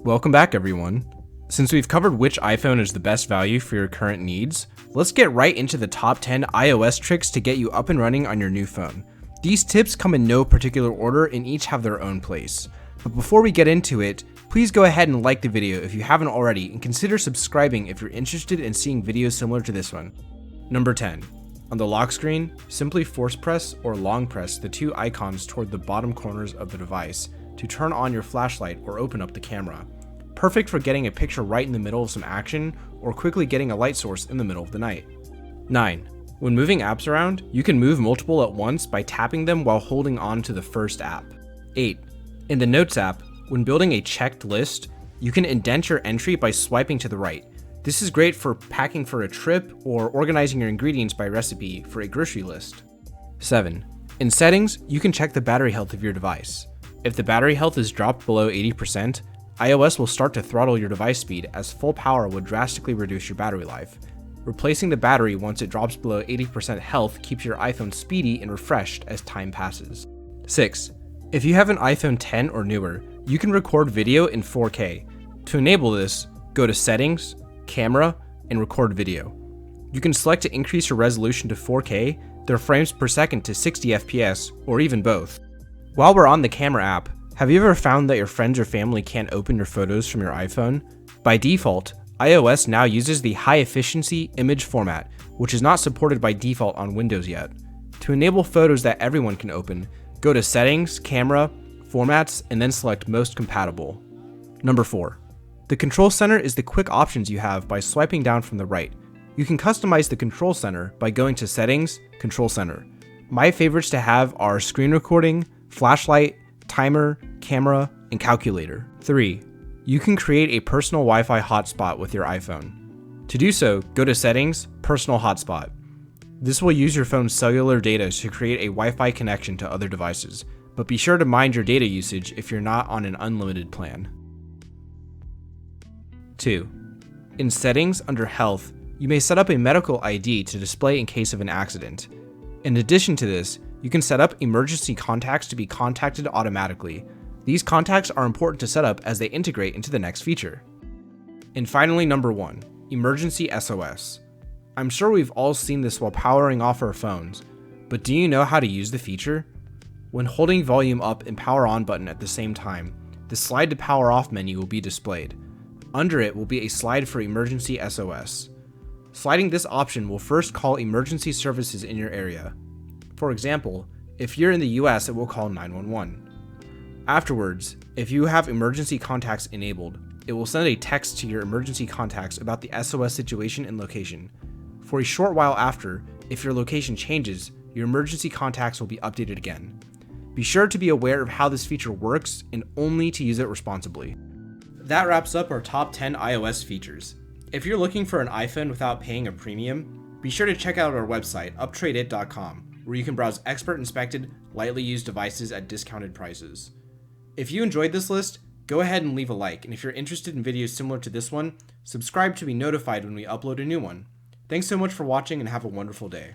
Welcome back, everyone. Since we've covered which iPhone is the best value for your current needs, let's get right into the top 10 iOS tricks to get you up and running on your new phone. These tips come in no particular order and each have their own place. But before we get into it, please go ahead and like the video if you haven't already and consider subscribing if you're interested in seeing videos similar to this one. Number 10. On the lock screen, simply force press or long press the two icons toward the bottom corners of the device to turn on your flashlight or open up the camera. Perfect for getting a picture right in the middle of some action or quickly getting a light source in the middle of the night. 9. When moving apps around, you can move multiple at once by tapping them while holding on to the first app. 8. In the Notes app, when building a checked list, you can indent your entry by swiping to the right. This is great for packing for a trip or organizing your ingredients by recipe for a grocery list. 7. In Settings, you can check the battery health of your device. If the battery health is dropped below 80%, iOS will start to throttle your device speed as full power would drastically reduce your battery life. Replacing the battery once it drops below 80% health keeps your iPhone speedy and refreshed as time passes. 6. If you have an iPhone 10 or newer, you can record video in 4K. To enable this, go to Settings, Camera, and Record Video. You can select to increase your resolution to 4K, their frames per second to 60 FPS, or even both. While we're on the camera app, have you ever found that your friends or family can't open your photos from your iPhone? By default, iOS now uses the high-efficiency image format, which is not supported by default on Windows yet. To enable photos that everyone can open, go to Settings, Camera, Formats, and then select Most Compatible. Number 4. The Control Center is the quick options you have by swiping down from the right. You can customize the Control Center by going to Settings, Control Center. My favorites to have are Screen Recording, Flashlight, Timer, Camera, and Calculator. 3. You can create a personal Wi-Fi hotspot with your iPhone. To do so, go to Settings, Personal Hotspot. This will use your phone's cellular data to create a Wi-Fi connection to other devices, but be sure to mind your data usage if you're not on an unlimited plan. 2. In Settings under Health, you may set up a medical ID to display in case of an accident. In addition to this, you can set up emergency contacts to be contacted automatically. These contacts are important to set up as they integrate into the next feature. And finally, number 1, Emergency SOS. I'm sure we've all seen this while powering off our phones, but do you know how to use the feature? When holding volume up and power on button at the same time, the slide to power off menu will be displayed. Under it will be a slide for Emergency SOS. Sliding this option will first call emergency services in your area. For example, if you're in the US, it will call 911. Afterwards, if you have emergency contacts enabled, it will send a text to your emergency contacts about the SOS situation and location. For a short while after, if your location changes, your emergency contacts will be updated again. Be sure to be aware of how this feature works and only to use it responsibly. That wraps up our top 10 iOS features. If you're looking for an iPhone without paying a premium, be sure to check out our website, uptradeit.com, where you can browse expert-inspected, lightly used devices at discounted prices. If you enjoyed this list, go ahead and leave a like, and if you're interested in videos similar to this one, subscribe to be notified when we upload a new one. Thanks so much for watching and have a wonderful day.